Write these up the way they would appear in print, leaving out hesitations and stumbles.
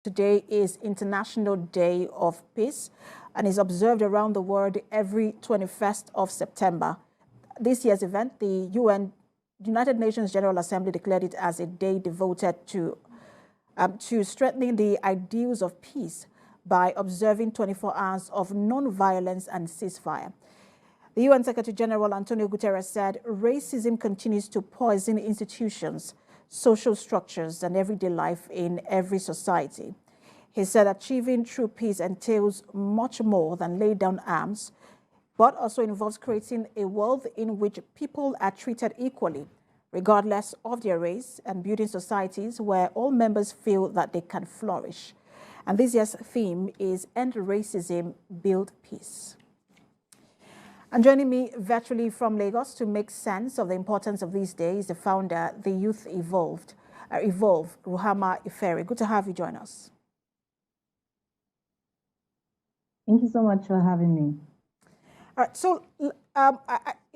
Today is International Day of Peace and is observed around the world every 21st of September. This year's event, the United Nations General Assembly declared it as a day devoted to strengthening the ideals of peace by observing 24 hours of non-violence and ceasefire. The UN Secretary General Antonio Guterres said racism continues to poison institutions, social structures, and everyday life in every society. He said achieving true peace entails much more than lay down arms, but also involves creating a world in which people are treated equally, regardless of their race, and building societies where all members feel that they can flourish. And this year's theme is End Racism, Build Peace. And joining me virtually from Lagos to make sense of the importance of these days, the founder, the Youth Evolve, Ruhama Ifere. Good to have you join us. Thank you so much for having me. All right, so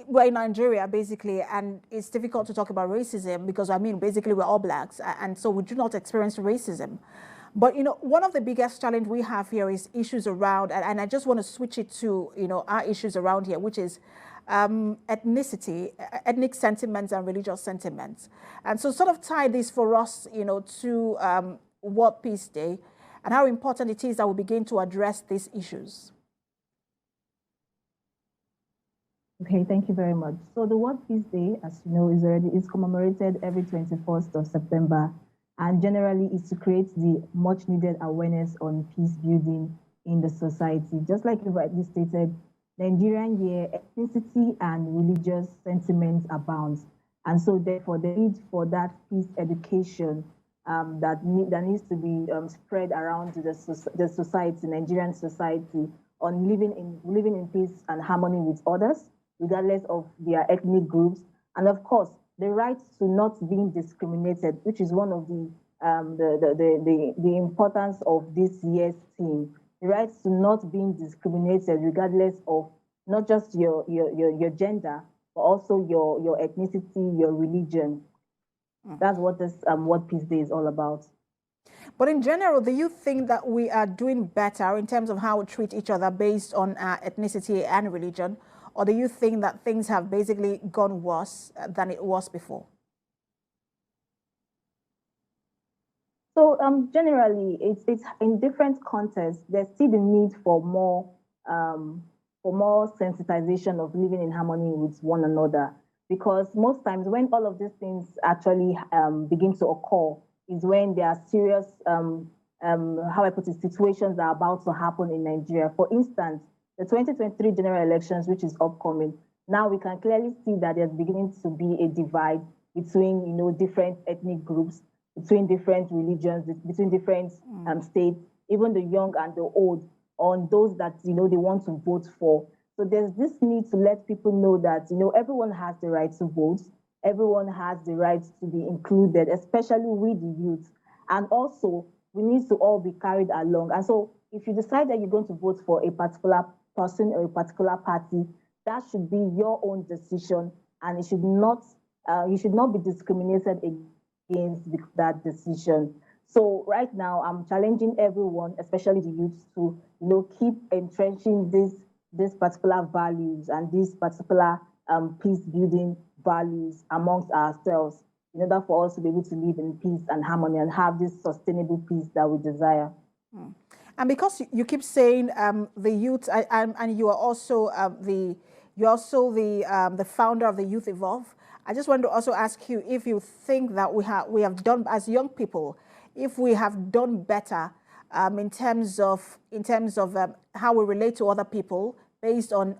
we're in Nigeria, basically, and it's difficult to talk about racism because, I mean, basically we're all blacks, and so we do not experience racism. But, you know, one of the biggest challenge we have here is issues around, and I just want to switch it to, you know, our issues around here, which is ethnicity, ethnic sentiments and religious sentiments. And so sort of tie this for us, you know, to World Peace Day and how important it is that we begin to address these issues. Okay, thank you very much. So the World Peace Day, as you know, is commemorated every 21st of September. And generally is to create the much needed awareness on peace building in the society. Just like you rightly stated, Nigerian year, ethnicity and religious sentiments abound. And so therefore the need for that peace education that needs to be spread around the society, Nigerian society, on living in peace and harmony with others, regardless of their ethnic groups. And of course, the right to not being discriminated, which is one of the importance of this year's theme. The right to not being discriminated, regardless of not just your gender, but also your ethnicity, your religion. That's what this World Peace Day is all about. But in general, do you think that we are doing better in terms of how we treat each other based on our ethnicity and religion? Or do you think that things have basically gone worse than it was before? So generally, it's in different contexts. There's still the need for more sensitization of living in harmony with one another. Because most times, when all of these things actually begin to occur, is when there are serious, how I put it, situations that are about to happen in Nigeria. For instance, the 2023 general elections, which is upcoming, now we can clearly see that there's beginning to be a divide between, you know, different ethnic groups, between different religions, between different states, even the young and the old, on those that, you know, they want to vote for. So there's this need to let people know that, you know, everyone has the right to vote, everyone has the right to be included, especially with the youth. And also, we need to all be carried along. And so if you decide that you're going to vote for a particular person or a particular party, that should be your own decision, and it should not you should not be discriminated against that decision. So right now, I'm challenging everyone, especially the youth, to, you know, keep entrenching these particular values and these particular peace building values amongst ourselves, in order for us to be able to live in peace and harmony and have this sustainable peace that we desire. And because you keep saying the youth, and you are also the founder of the Youth Evolve, I just want to also ask you if you think that we have done, as young people, if we have done better in terms of how we relate to other people based on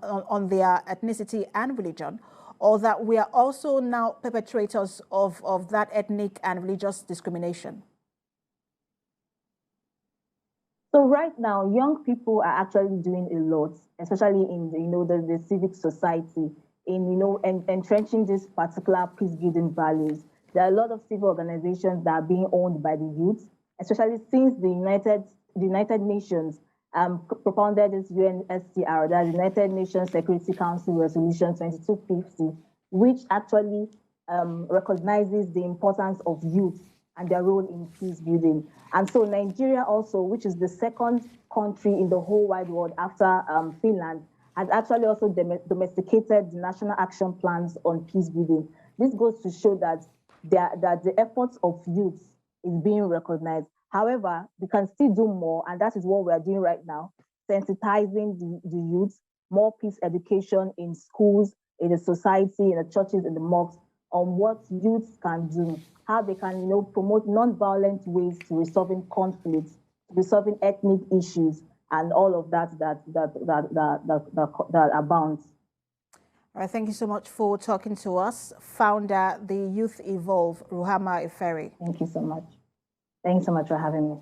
their ethnicity and religion, or that we are also now perpetrators of that ethnic and religious discrimination. So right now, young people are actually doing a lot, especially in the civic society, in entrenching these particular peace building values. There are a lot of civil organizations that are being owned by the youth, especially since the United Nations propounded this UNSCR, that United Nations Security Council Resolution 2250, which actually recognizes the importance of youth and their role in peace building. And so Nigeria also, which is the second country in the whole wide world after Finland, has actually also domesticated the national action plans on peace building. This goes to show that the efforts of youth is being recognized. However, we can still do more, and that is what we are doing right now, sensitizing the youth, more peace education in schools, in the society, in the churches, in the mosques, on what youth can do, how they can, promote non-violent ways to resolving conflicts, resolving ethnic issues, and all of that abounds. All right, thank you so much for talking to us. Founder, the Youth Evolve, Ruhama Efere. Thank you so much. Thanks so much for having me.